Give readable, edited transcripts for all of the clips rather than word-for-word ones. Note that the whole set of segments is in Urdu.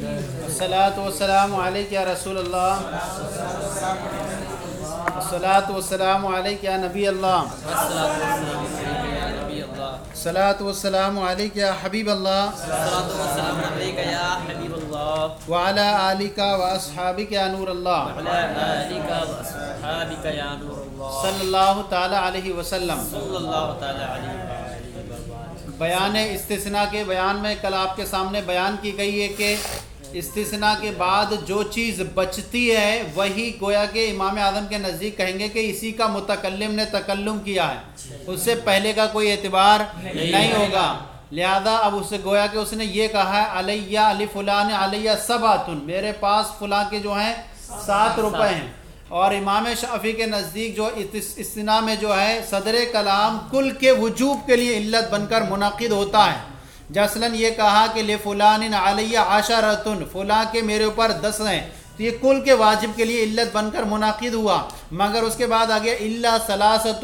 الصلاۃ والسلام علیک یا رسول اللہ، الصلاۃ والسلام علیک یا نبی اللہ، الصلاۃ والسلام علیک یا حبیب اللہ، وعلی آلک و اصحابک یا نور اللہ، صلی اللہ تعالی علیہ وسلم۔ بیان استثناء کے بیان میں کل آپ کے سامنے بیان کی گئی ہے کہ استثناء کے بعد جو چیز بچتی ہے وہی گویا کہ امام اعظم کے نزدیک کہیں گے کہ اسی کا متکلم نے تکلم کیا ہے، اس سے پہلے کا کوئی اعتبار نہیں ہوگا۔ لہذا اب اسے گویا کہ اس نے یہ کہا ہے علیہ علی فلان علیہ سبعۃ، میرے پاس فلاں کے جو ہیں 7 روپے ہیں۔ اور امام شافعی کے نزدیک جو استثناء میں جو ہے صدر کلام کل کے وجوب کے لیے علت بن کر منعقد ہوتا ہے۔ جسلاً یہ کہا کہ لفلان علیہ عشرۃ، فلاں کے میرے اوپر 10 ہیں، تو یہ کل کے واجب کے لیے علت بن کر منعقد ہوا۔ مگر اس کے بعد آگیا الا ثلاثۃ،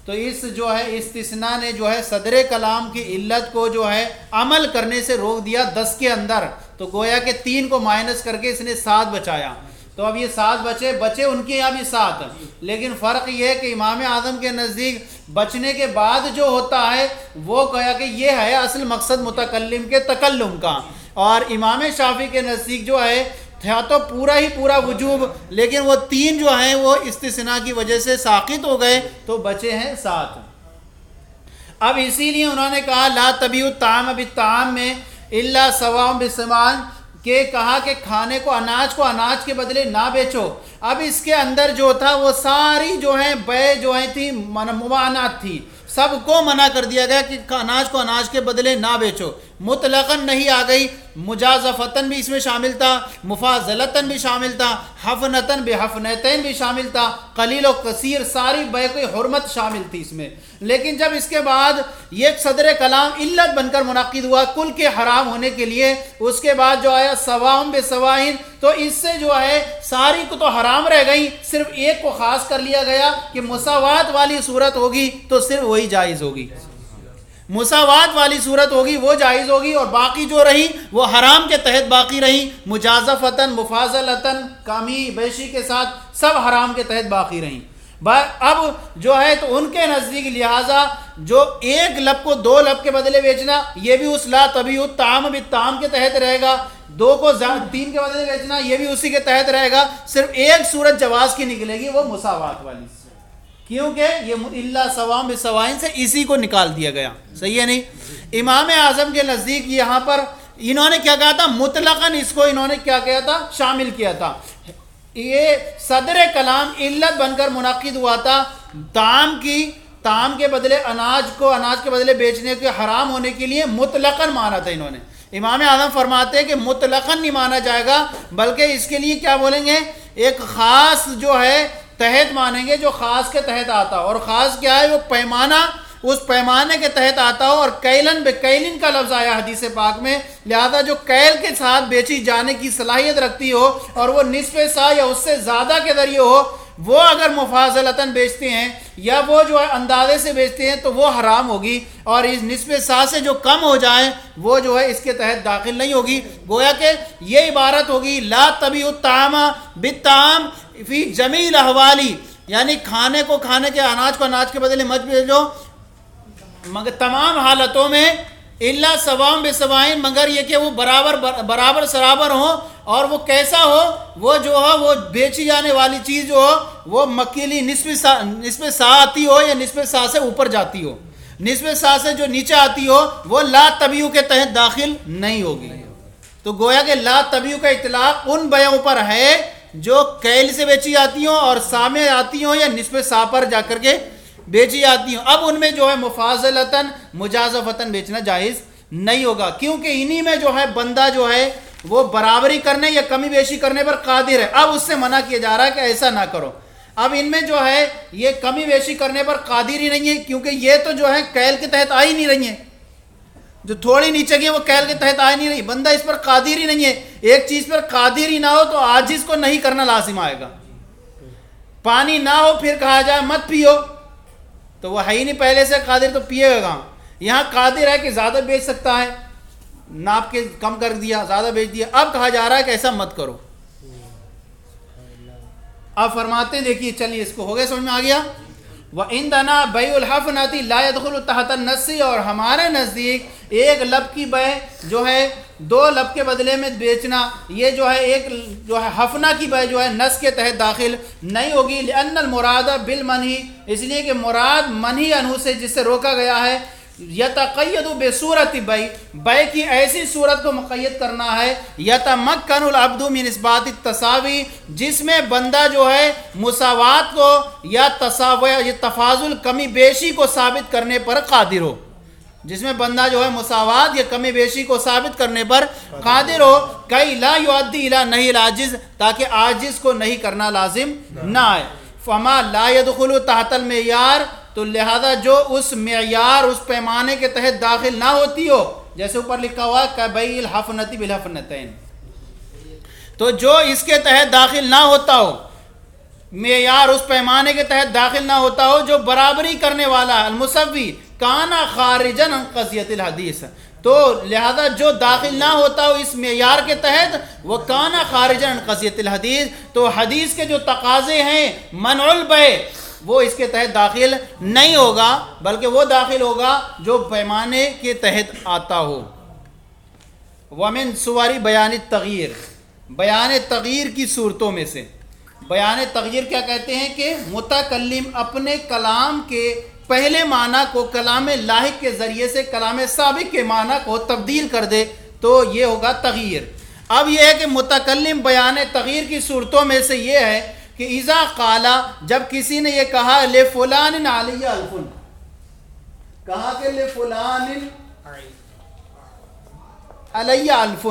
تو اس جو ہے استثناء نے جو ہے صدر کلام کی علت کو جو ہے عمل کرنے سے روک دیا 10 کے اندر، تو گویا کہ 3 کو مائنس کر کے اس نے 7 بچایا۔ تو اب یہ 7 بچے ان کے یہاں بھی 7، لیکن فرق یہ ہے کہ امام اعظم کے نزدیک بچنے کے بعد جو ہوتا ہے وہ کہا کہ یہ ہے اصل مقصد متکلم کے تکلم کا، اور امام شافعی کے نزدیک جو ہے تھا تو پورا ہی پورا وجوب، لیکن وہ 3 جو ہیں وہ استثناء کی وجہ سے ساقط ہو گئے، تو بچے ہیں 7۔ اب اسی لیے انہوں نے کہا لا تبیعوا الطعام بالطعام میں الا سواء بسواء، کہ کہا کہ کھانے کو اناج کے بدلے نہ بیچو۔ اب اس کے اندر جو تھا وہ ساری جو ہیں بے جو ہیں تھی ممانعت تھی، سب کو منع کر دیا گیا کہ اناج کے بدلے نہ بیچو، مطلقاً نہیں آ گئی، مجازفتاً بھی اس میں شامل تھا، مفاضلتاً بھی شامل تھا، حفنتاً بحفنتین بھی شامل تھا، قلیل و کثیر ساری بے کی حرمت شامل تھی اس میں۔ لیکن جب اس کے بعد یہ صدر کلام علت بن کر منعقد ہوا کل کے حرام ہونے کے لیے، اس کے بعد جو آیا سواء بسواء، تو اس سے جو ہے ساری کو تو حرام رہ گئی، صرف ایک کو خاص کر لیا گیا کہ مساوات والی صورت ہوگی تو صرف وہی جائز ہوگی، مساوات والی صورت ہوگی وہ جائز ہوگی، اور باقی جو رہی وہ حرام کے تحت باقی رہی، مجازفتاً مفاضلتاً کمی بیشی کے ساتھ سب حرام کے تحت باقی رہیں۔ اب جو ہے تو ان کے نزدیک لہٰذا جو 1 لب کو 2 لب کے بدلے بیچنا یہ بھی اس لا تبیعوا الطعام بالطعام کے تحت رہے گا، 2 کو 3 کے بدلے بیچنا یہ بھی اسی کے تحت رہے گا، صرف ایک صورت جواز کی نکلے گی وہ مساوات والی، کیونکہ یہ الا سواء بسواء سے اسی کو نکال دیا گیا، صحیح ہے نہیں؟ امام اعظم کے نزدیک یہاں پر انہوں نے کیا کہا تھا، مطلقاً اس کو انہوں نے کیا کیا تھا، شامل کیا تھا۔ یہ صدر کلام علت بن کر منعقد ہوا تھا طعام کے بدلے اناج کے بدلے بیچنے کے حرام ہونے کے لیے مطلقاً مانا تھا انہوں نے۔ امام اعظم فرماتے ہیں کہ مطلقاً نہیں مانا جائے گا، بلکہ اس کے لیے کیا بولیں گے، ایک خاص جو ہے تحت مانیں گے جو خاص کے تحت آتا ہو، اور خاص کیا ہے وہ پیمانہ، اس پیمانے کے تحت آتا ہو، اور کیلن بکیلن کا لفظ آیا حدیث پاک میں، لہذا جو کیل کے ساتھ بیچی جانے کی صلاحیت رکھتی ہو اور وہ نصف سا یا اس سے زیادہ کے ذریعے ہو، وہ اگر مفاضلتاً بیچتے ہیں یا وہ جو ہے اندازے سے بیچتے ہیں تو وہ حرام ہوگی، اور اس نصف سا سے جو کم ہو جائے وہ جو ہے اس کے تحت داخل نہیں ہوگی۔ گویا کہ یہ عبارت ہوگی لا تبیعوا الطعام بالطعام فی جمیع الاحوال، یعنی کھانے کے اناج کے بدلے مت بیچو مگر تمام حالتوں میں الا سواء بسواء، مگر یہ کہ وہ برابر سرابر ہو، اور وہ کیسا ہو، وہ جو ہو وہ بیچی جانے والی چیز جو ہو وہ مکیلی نصف سا آتی ہو یا نصف سا سے اوپر جاتی ہو، نصف سا سے جو نیچے آتی ہو وہ لا تبیعوا کے تحت داخل نہیں ہوگی۔ تو گویا کہ لا تبیعوا کا اطلاق ان بیعوں پر ہے جو کیل سے بیچی جاتی ہوں اور سا میں آتی ہوں یا نصف سا پر جا کر کے بیچی جاتی ہوں۔ اب ان میں جو ہے مفاضلتاً مجازفتاً بیچنا جائز نہیں ہوگا، کیونکہ انہی میں جو ہے بندہ جو ہے وہ برابری کرنے یا کمی بیشی کرنے پر قادر ہے۔ اب اس سے منع کیا جا رہا ہے کہ ایسا نہ کرو۔ اب ان میں جو ہے یہ کمی بیشی کرنے پر قادر ہی نہیں ہے، کیونکہ یہ تو جو ہے کیل کے تحت آ ہی نہیں رہی ہیں، جو تھوڑی نیچے کی وہ کیل کے تحت آ نہیں رہی، بندہ اس پر قادر ہی نہیں ہے۔ ایک چیز پر قادر ہی نہ ہو تو عاجز کو نہیں کرنا لازم آئے گا۔ پانی نہ ہو پھر کہا جائے مت پیو، تو وہ ہے ہی نہیں پہلے سے قادر، تو پیے گا کہاں؟ یہاں قادر ہے کہ زیادہ بیچ سکتا ہے، ناپ کے کم کر دیا، زیادہ بیچ دیا. اب کہا جا رہا ہے کہ ایسا مت کرو. اب فرماتے ہیں دیکھیے چلیے اس کو ہو گیا سمجھ میں آ گیا. وَعِنْدَنَا بَيْعُ الْحَفْنَةِ لَا يَدْخُلُ تَحْتَ النَّصِّ، اور ہمارے نزدیک ایک لب کی بے جو ہے 2 لب کے بدلے میں بیچنا، یہ جو ہے ایک جو ہے حفنہ کی بے جو ہے نص کے تحت داخل نہیں ہوگی. لِأَنَّ الْمُرَادَ بِالْمَنْهِ، اس لیے کہ مراد منہی عنہ سے جس سے روکا گیا ہے، یتقید بصورت بے کی ایسی صورت کو مقید کرنا ہے، یتمکن العبد من اثبات التساوی، جس میں بندہ جو ہے مساوات کو یا تفاضل کمی بیشی کو ثابت کرنے پر قادر ہو، جس میں بندہ جو ہے مساوات یا کمی بیشی کو ثابت کرنے پر قادر ہو. کئی لا یؤدی الی نہی العاجز، تاکہ عاجز کو نہیں کرنا لازم نہ آئے. فما لا يدخل تحت المعیار، تو لہذا جو اس معیار اس پیمانے کے تحت داخل نہ ہوتی ہو، جیسے اوپر لکھا ہوا کبیع الحفنۃ بالحفنتین، تو جو اس کے تحت داخل نہ ہوتا ہو، معیار اس پیمانے کے تحت داخل نہ ہوتا ہو جو برابری کرنے والا المسوی، کانا خارجن عن قضیت الحدیث، تو لہذا جو داخل نہ ہوتا ہو اس معیار کے تحت، وہ کانا خارجن عن قضیت الحدیث، تو حدیث کے جو تقاضے ہیں منع البیع، وہ اس کے تحت داخل نہیں ہوگا، بلکہ وہ داخل ہوگا جو پیمانے کے تحت آتا ہو. ومن صور بیان التغییر، بیان تغییر کی صورتوں میں سے، بیان تغییر کیا کہتے ہیں کہ متکلم اپنے کلام کے پہلے معنی کو کلام لاحق کے ذریعے سے کلام سابق کے معنی کو تبدیل کر دے، تو یہ ہوگا تغییر. اب یہ ہے کہ متکلم بیان تغییر کی صورتوں میں سے یہ ہے کہ اذا قالا، جب کسی نے یہ کہا لفلان علی الف، کہا کہ لفلان علی الف،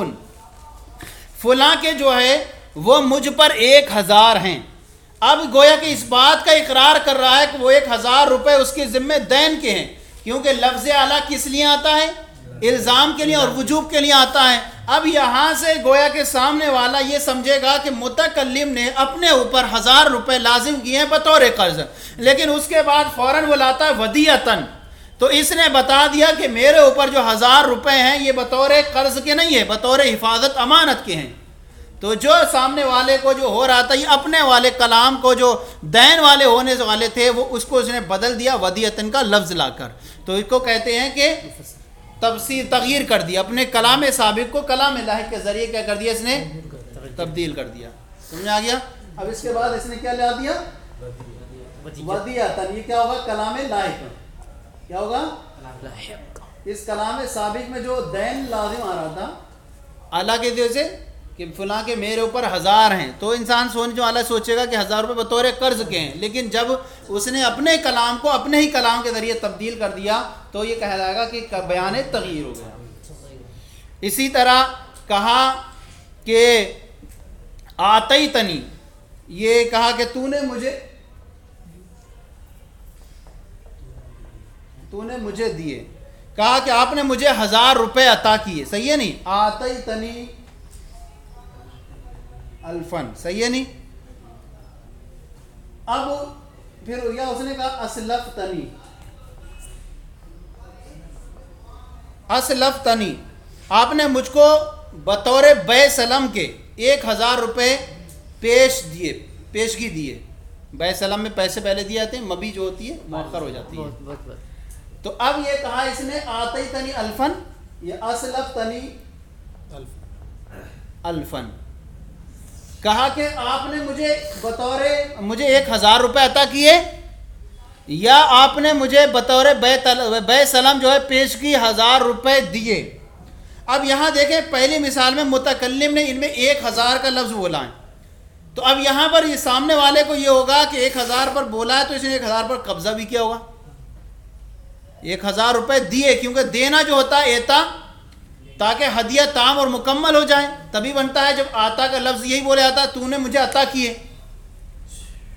فلاں کے جو ہے وہ مجھ پر 1000 ہیں. اب گویا کہ اس بات کا اقرار کر رہا ہے کہ وہ 1000 روپے اس کے ذمہ دین کے ہیں، کیونکہ لفظ اعلیٰ کس لیے آتا ہے؟ الزام کے لیے اور وجوب کے لیے آتا ہے. اب یہاں سے گویا کہ سامنے والا یہ سمجھے گا کہ متکلم نے اپنے اوپر 1000 روپے لازم کیے ہیں بطور قرض، لیکن اس کے بعد فوراً وہ لاتا ہے ودیعتاً، تو اس نے بتا دیا کہ میرے اوپر جو 1000 روپے ہیں یہ بطور قرض کے نہیں ہے، بطور حفاظت امانت کے ہیں. تو جو سامنے والے کو جو ہو رہا تھا، یہ اپنے والے کلام کو جو دین والے ہونے والے تھے، وہ اس کو اس نے بدل دیا ودیعتاً کا لفظ لا کر، تو اس کو کہتے ہیں کہ تفسیر تغییر کر دیا، اپنے کلام سابق کو کلام لاحق کے ذریعے کیا کر دیا، اس نے تبدیل کر دیا. سمجھ آ گیا؟ اب اس کے بعد اس نے کیا لا دیا؟ ودیعتاً. یہ کیا ہوگا؟ کلام لاحق. کیا ہوگا؟ اس کلام سابق میں جو دین لازم آ رہا تھا اللہ کے دیو سے کہ فلاں کے میرے اوپر 1000 ہیں، تو انسان جو اللہ سوچے گا کہ 1000 روپے بطور قرض کے ہیں، لیکن جب اس نے اپنے کلام کو اپنے ہی کلام کے ذریعے تبدیل کر دیا تو یہ کہلائے گا کہ بیان تغییر ہو گیا. اسی طرح کہا کہ آتیتنی، یہ کہا کہ تو نے مجھے دیے، کہا کہ آپ نے مجھے 1000 روپے عطا کیے، صحیح ہے نہیں؟ آتیتنی الفن، صحیح ہے نہیں؟ اب پھر یا اس نے کہا اسلفتنی، اسلفتنی، آپ نے مجھ کو بطور بے سلم کے 1000 روپے پیشگی دیے. بے سلم میں پیسے پہلے دیے جاتے ہیں، مبی جو ہوتی ہے مؤخر ہو جاتی ہے. تو اب یہ کہا اس نے آتیتنی الفن یا اسلفتنی الفن، کہا کہ آپ نے مجھے 1000 روپے عطا کیے، یا آپ نے مجھے بطور بے سلم جو ہے پیشگی 1000 روپے دیے. اب یہاں دیکھیں پہلی مثال میں متکلم نے ان میں 1000 کا لفظ بولا ہے، تو اب یہاں پر یہ سامنے والے کو یہ ہوگا کہ 1000 پر بولا ہے تو اس نے 1000 پر قبضہ بھی کیا ہوگا، 1000 روپے دیے، کیونکہ دینا جو ہوتا ہے ایتا، تاکہ ہدیہ تام اور مکمل ہو جائے تبھی بنتا ہے. جب آتا کا لفظ یہی بولے آتا تو نے مجھے عطا کیے،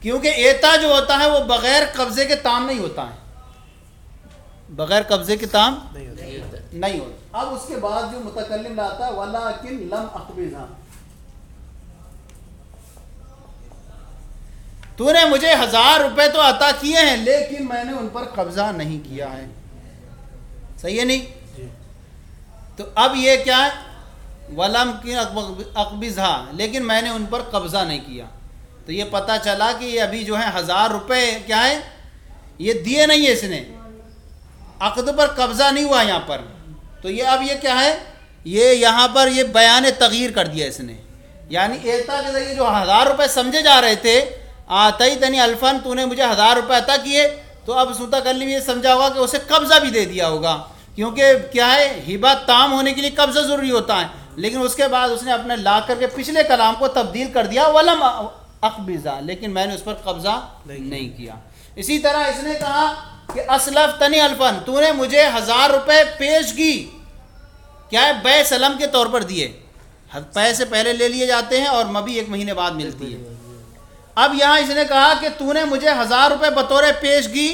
کیونکہ ایتا جو ہوتا ہے وہ بغیر قبضے کے تام نہیں ہوتا ہے، بغیر قبضے کے تام نہیں ہوتا. اب اس کے بعد جو متکلم لاتا ہے وَلَٰكِن لَمْ أَقْبِضْهَا، تو نے مجھے 1000 روپے تو عطا کیے ہیں لیکن میں نے ان پر قبضہ نہیں کیا ہے، صحیح ہے نہیں؟ تو اب یہ کیا ہے، ولم کی اقبضھا، لیکن میں نے ان پر قبضہ نہیں کیا. تو یہ پتہ چلا کہ یہ ابھی جو ہے 1000 روپے کیا ہے، یہ دیے نہیں ہے اس نے، عقد پر قبضہ نہیں ہوا یہاں پر. تو یہ اب یہ کیا ہے، یہ یہاں پر یہ بیان تغییر کر دیا اس نے. یعنی ایتا کے ذریعے جو 1000 روپے سمجھے جا رہے تھے، آتیتنی الفن، تو نے مجھے 1000 روپے عطا کیے، تو اب متکلم یہ سمجھا ہوگا کہ اسے قبضہ بھی دے دیا ہوگا، کیونکہ کیا ہے، ہبہ تام ہونے کے لیے قبضہ ضروری ہوتا ہے. لیکن اس کے بعد اس نے اپنے لا کر کے پچھلے کلام کو تبدیل کر دیا، ولم اقبضہ، لیکن میں نے اس پر قبضہ نہیں کیا. اسی طرح اس نے کہا کہ اسلفتنی الفن، تو نے مجھے 1000 روپے پیش کی، کیا ہے، بے سلم کے طور پر دیے. پیسے پہلے لے لیے جاتے ہیں اور مبی 1 مہینے بعد ملتی ہے. اب یہاں اس نے کہا کہ تو نے مجھے 1000 روپے بطور پیشگی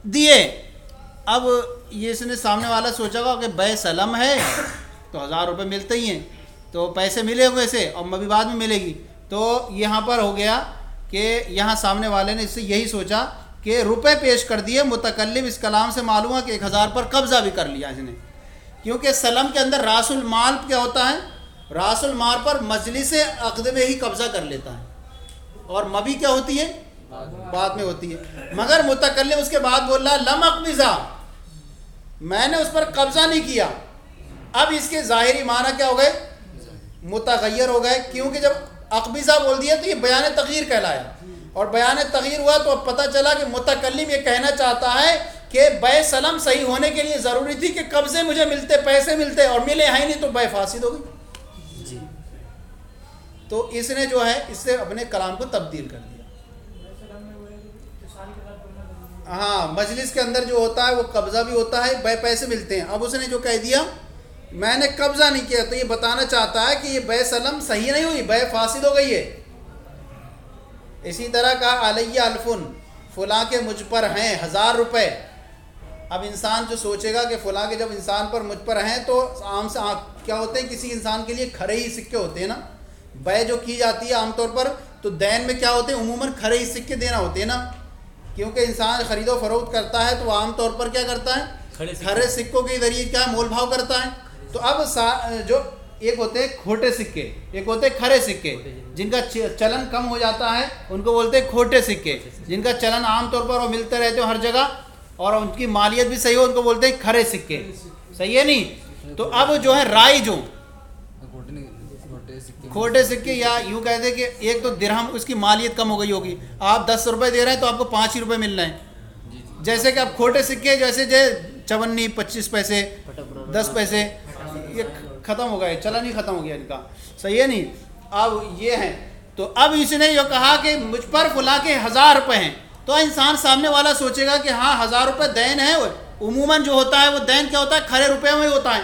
دیے. اب یہ اس نے سامنے والا سوچا گا کہ بے سلم ہے تو 1000 روپے ملتے ہی ہیں، تو پیسے ملے ہوئے سے اور مبی بعد میں ملے گی. تو یہاں پر ہو گیا کہ یہاں سامنے والے نے اس سے یہی سوچا کہ روپے پیش کر دیے. متکلم اس کلام سے معلوم ہے کہ 1000 پر قبضہ بھی کر لیا اس نے، کیونکہ سلم کے اندر راس المال کیا ہوتا ہے، راس المال پر مجلس عقد میں ہی قبضہ کر لیتا ہے، اور مبی کیا ہوتی ہے، بعد میں ہوتی ہے. مگر متکلم اس کے بعد بول رہا لم اقبضہ، میں نے اس پر قبضہ نہیں کیا. اب اس کے ظاہری معنی کیا ہو گئے، متغیر ہو گئے، کیونکہ جب اقبضہ بول دیا تو یہ بیان تغییر کہلایا، اور بیان تغییر ہوا تو اب پتہ چلا کہ متکلم یہ کہنا چاہتا ہے کہ بے سلم صحیح ہونے کے لیے ضروری تھی کہ قبضے مجھے ملتے، پیسے ملتے، اور ملے ہیں نہیں تو بے فاسد ہو گئی. تو اس نے جو ہے اس سے اپنے کلام کو تبدیل کر دیا. ہاں، مجلس کے اندر جو ہوتا ہے وہ قبضہ بھی ہوتا ہے، بے پیسے ملتے ہیں. اب اس نے جو کہہ دیا میں نے قبضہ نہیں کیا، تو یہ بتانا چاہتا ہے کہ یہ بے سلم صحیح نہیں ہوئی، بے فاسد ہو گئی ہے. اسی طرح کہا علیہ الفن، فلاں کے مجھ پر ہیں 1000 روپے. اب انسان جو سوچے گا کہ فلاں کے جب انسان پر مجھ پر ہیں تو عام سے کیا ہوتے ہیں، کسی انسان کے لیے کھرے ہی سکے ہوتے ہیں نا. بے جو کی جاتی ہے عام طور پر تو دین میں کیا ہوتے ہیں، عموماً کھرے ہی سکے دینا ہوتے ہیں نا، کیونکہ انسان خرید و فروخت کرتا ہے تو عام طور پر کیا کرتا ہے، کھرے سکوں کے ذریعے کیا مول بھاؤ کرتا ہے. تو اب جو ایک ہوتے ہیں کھوٹے سکے، ایک ہوتے ہیں کھرے سکے، جن کا چلن کم ہو جاتا ہے ان کو بولتے ہیں کھوٹے سکے، جن کا چلن عام طور پر وہ ملتے رہتے ہیں ہر جگہ اور ان کی مالیت بھی صحیح ہو، ان کو بولتے ہیں کھرے سکے. صحیح ہے نہیں؟ تو اب جو ہے رائج ہو کھوٹے سکے، یا یوں کہتے ہیں کہ ایک تو درہم اس کی مالیت کم ہو گئی ہوگی، آپ 10 روپے دے رہے ہیں تو آپ کو 5 ہی روپے مل رہے ہیں. جیسے کہ اب کھوٹے سکے جیسے 54 25 پیسے 10 پیسے یہ ختم ہو گئے، چلن ہی ختم ہو گیا ان کا. صحیح ہے نہیں؟ اب یہ ہے. تو اب اس نے یہ کہا کہ مجھ پر فلاں کے 1000 روپے ہیں، تو انسان سامنے والا سوچے گا کہ ہاں 1000 روپے دین ہے. عموماً جو ہوتا ہے وہ دین کیا ہوتا ہے، کھرے روپے میں ہوتا ہے.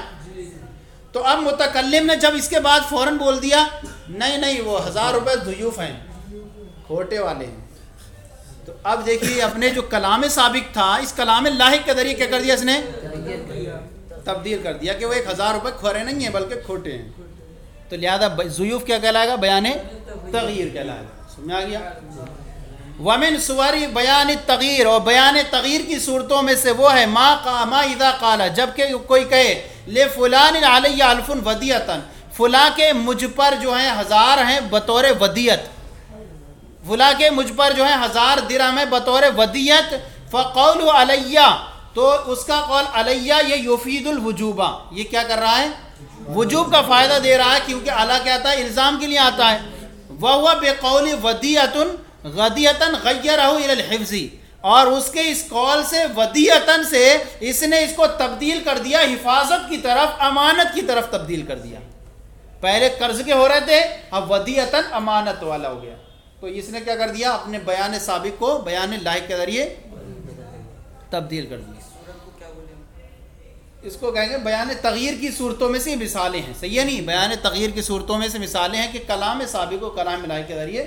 تو اب متکلم نے جب اس کے بعد فوراً بول دیا نہیں نہیں وہ 1000 روپے ضیوف ہیں، کھوٹے والے ہیں. تو اب دیکھیے اپنے جو کلام سابق تھا اس کلام لاحق کے ذریعے کیا کر دیا اس نے، تبدیل کر دیا کہ وہ 1000 روپے کھرے نہیں ہیں بلکہ کھوٹے ہیں. تو لہذا ضیوف کیا کہلائے گا، بیان تغییر کہلائے گا. سمجھ آ گیا؟ ومن صوری بیان تغیر، اور بیان تغیر کی صورتوں میں سے وہ ہے ما اذا قال، جب کہ کوئی کہے لے فلان علیہ الف ودیعۃ، فلاں کے مجھ پر جو ہیں 1000 ہیں بطور ودیعت، فلاں کے مجھ پر جو ہیں 1000 درہم ہے بطور ودیعت. فقول علیہ، تو اس کا قول علیہ یہ یفید الوجوبہ، یہ کیا کر رہا ہے، وجوب کا فائدہ دے رہا ہے، کیونکہ علی کیا آتا ہے، الزام کے لیے آتا ہے. وَهُوَ بِقَوْلِ وَدِيَةٌ غَدِيَةً غَيَّرَهُ إِلَى الْحِفْظِ، اور اس کے اس قول سے ودیعتاً سے اس نے اس کو تبدیل کر دیا حفاظت کی طرف، امانت کی طرف تبدیل کر دیا. پہلے قرض کے ہو رہے تھے، اب ودیعتاً امانت والا ہو گیا. تو اس نے کیا کر دیا، اپنے بیان سابق کو بیان لاحق کے ذریعے تبدیل کر دیا. اس کو کہیں گے بیان تغییر کی صورتوں میں سے مثالیں ہیں. صحیح ہے نہیں؟ بیان تغییر کی صورتوں میں سے مثالیں ہیں کہ کلام سابق کو کلام لاحق کے ذریعے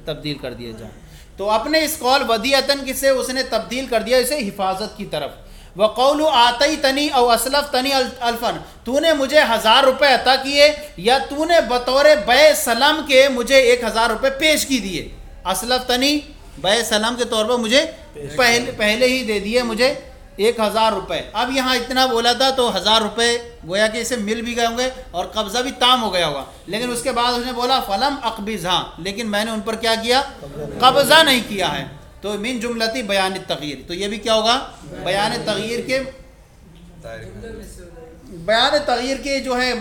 تبدیل کر دیا جائے. تو اپنے اس قول ودیعتاً سے اس نے تبدیل کر دیا اسے حفاظت کی طرف. وقول آتیتنی او اسلفتنی الفن، تو نے مجھے 1000 روپے عطا کیے یا تو نے بطور بے سلم کے مجھے 1000 روپے پیش کی دیے. اسلفتنی بے سلم کے طور پر مجھے پہلے ہی دے دیے مجھے 1000 روپے. اب یہاں اتنا بولا تھا تو 1000 روپے گویا کہ اسے مل بھی گئے ہوں گے اور قبضہ بھی تام ہو گیا ہوگا, لیکن اس کے بعد اس نے بولا فلم اقبضھا, لیکن میں نے ان پر کیا کیا, قبضہ نہیں کیا ہے. تو من جملتی بیان التغیر, تو یہ بھی کیا ہوگا, بیان تغیر کے جو ہے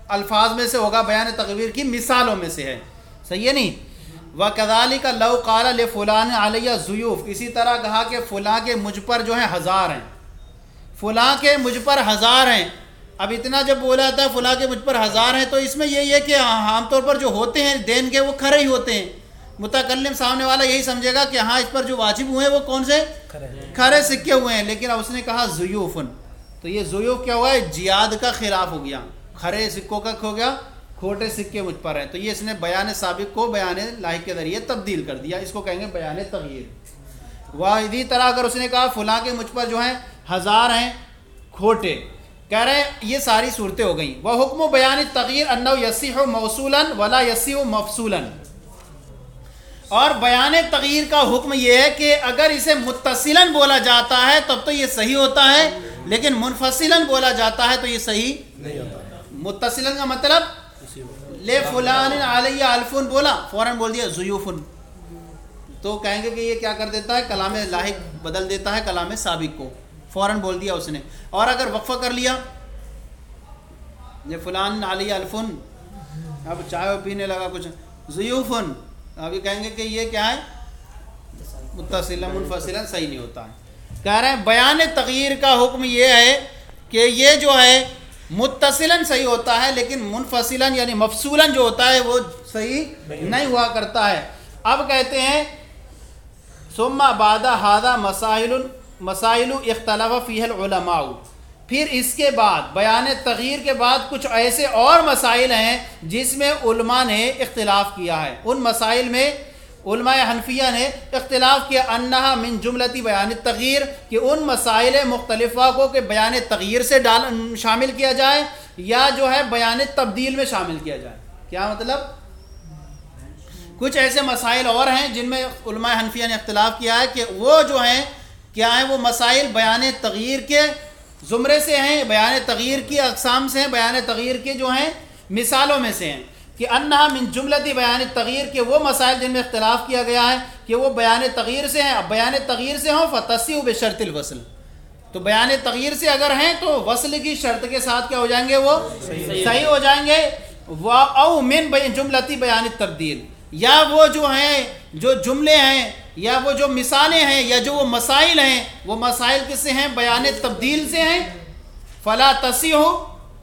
الفاظ میں سے ہوگا, بیان تغیر کی مثالوں میں سے ہے. صحیح ہے نہیں. وَكَذَلِكَ لَوْ قَالَ لِفُلَانٍ عَلَيَّ ضُيُوف, اسی طرح کہا کہ فلاں کے مجھ پر جو ہے 1000 ہیں, فلاں کے مجھ پر 1000 ہیں. اب اتنا جب بولا تھا فلاں کے مجھ پر 1000 ہیں, تو اس میں یہی ہے کہ عام طور پر جو ہوتے ہیں دین کے وہ کھرے ہی ہوتے ہیں. متکلم سامنے والا یہی سمجھے گا کہ ہاں اس پر جو واجب ہوئے ہیں وہ کون سے, کھرے سکے ہوئے ہیں. لیکن اب اس نے کہا ضیوفن, تو یہ ضیوف کیا ہوا ہے, جیاد کا خلاف ہو گیا. کھرے سکوں کا ہو گیا, کھوٹے سکے مجھ پر ہیں. تو یہ اس نے بیان سابق کو بیان لاحق کے ذریعے تبدیل کر دیا, اس کو کہیں گے بیان تغیر. واحدی طرح اگر اس نے کہا فلاں کے مجھ پر جو ہیں 1000 ہیں کھوٹے, کہہ رہے ہیں یہ ساری صورتیں ہو گئیں. وحکم بیان التغیر انه یصح موصولا ولا یصح مفصولا, اور بیان تغیر کا حکم یہ ہے کہ اگر اسے متصلاً بولا جاتا ہے تب تو یہ صحیح ہوتا ہے, لیکن منفصلاً بولا جاتا ہے تو یہ صحیح نہیں ہوتا. متصلاً کا مطلب لے فلان علیہ الفن بولا, فوراً بول دیا ضیوفن, تو کہیں گے کہ یہ کیا کر دیتا ہے, کلام لاحق بدل دیتا ہے کلام سابق کو, فوراً بول دیا اس نے. اور اگر وقفہ کر لیا, یہ فلان علیہ الفن, اب چائے پینے لگا کچھ ضیوفن, ابھی کہیں گے کہ یہ کیا ہے, متصلا منفصلا صحیح نہیں ہوتا ہے. کہہ رہے ہیں بیان تغیر کا حکم یہ ہے کہ یہ جو ہے متصلاً صحیح ہوتا ہے, لیکن منفصلاً یعنی مفصولاً جو ہوتا ہے وہ صحیح نہیں ہوا کرتا ہے. اب کہتے ہیں ثم بعد هذا مسائل اختلف فيها العلماء, پھر اس کے بعد بیان تغیر کے بعد کچھ ایسے اور مسائل ہیں جس میں علماء نے اختلاف کیا ہے. ان مسائل میں علماء حنفیہ نے اختلاف کیا انہا من جملتی بیان التغیر, کہ ان مسائل مختلفہ کو کہ بیان تغیر سے شامل کیا جائے یا جو ہے بیان تبدیل میں شامل کیا جائے. کیا مطلب, کچھ ایسے مسائل اور ہیں جن میں علماء حنفیہ نے اختلاف کیا ہے کہ وہ جو ہیں کیا ہیں, وہ مسائل بیان تغیر کے زمرے سے ہیں, بیان تغیر کی اقسام سے ہیں, بیان تغیر کے جو ہیں مثالوں میں سے ہیں. کہ انہا من جملتی بیان تغیر, کے وہ مسائل جن میں اختلاف کیا گیا ہے کہ وہ بیان تغیر سے ہیں. اب بیان تغیر سے ہوں فتصیح بشرط الوصل, تو بیان تغیر سے اگر ہیں تو وصل کی شرط کے ساتھ کیا ہو جائیں گے, وہ صحیح ہو جائیں گے. او من جملتی بیان التبدیل, یا وہ جو ہیں جو جملے ہیں یا وہ جو مثالیں ہیں یا جو وہ مسائل ہیں, وہ مسائل کس سے ہیں, بیان تبدیل سے ہیں. فلا تصیح,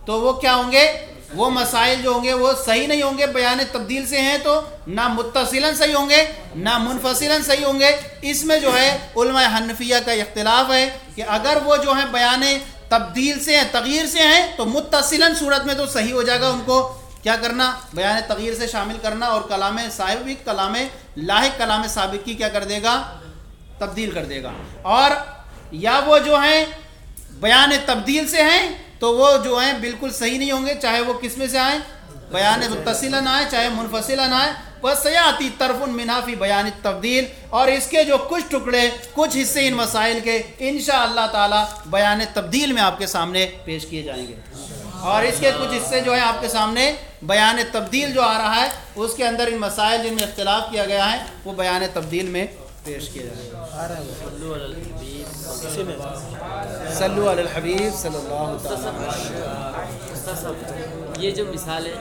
تو وہ کیا ہوں گے, وہ مسائل جو ہوں گے وہ صحیح نہیں ہوں گے, بیان تبدیل سے ہیں تو نہ متصلاً صحیح ہوں گے نہ منفصلاً صحیح ہوں گے. اس میں جو ہے علماء حنفیہ کا اختلاف ہے کہ اگر وہ جو ہیں بیان تبدیل سے ہیں, تغیر سے ہیں, تو متصلاً صورت میں تو صحیح ہو جائے گا, ان کو کیا کرنا, بیان تغیر سے شامل کرنا, اور کلام سابق کلام لاحق کلام سابق کی کیا کر دے گا, تبدیل کر دے گا. اور یا وہ جو ہیں بیان تبدیل سے ہیں تو وہ جو ہیں بالکل صحیح نہیں ہوں گے, چاہے وہ کس میں سے آئیں, بیان متصلاً آئے چاہے منفصلاً آئے. وَسَيَأْتِي طَرْفٌ مِنْهَا فِي بَيَانِ التَّبْدِيل, اور اس کے جو کچھ ٹکڑے کچھ حصے ان مسائل کے انشاءاللہ تعالی بیان تبدیل میں آپ کے سامنے پیش کیے جائیں گے. اور اس کے کچھ حصے جو ہیں آپ کے سامنے بیان تبدیل جو آ رہا ہے اس کے اندر ان مسائل جن میں اختلاف کیا گیا ہے وہ بیان تبدیل میں پیش کیا جائے گا. صلو علی الحبیب صلی اللہ علیہ وسلم. یہ جو مثال ہے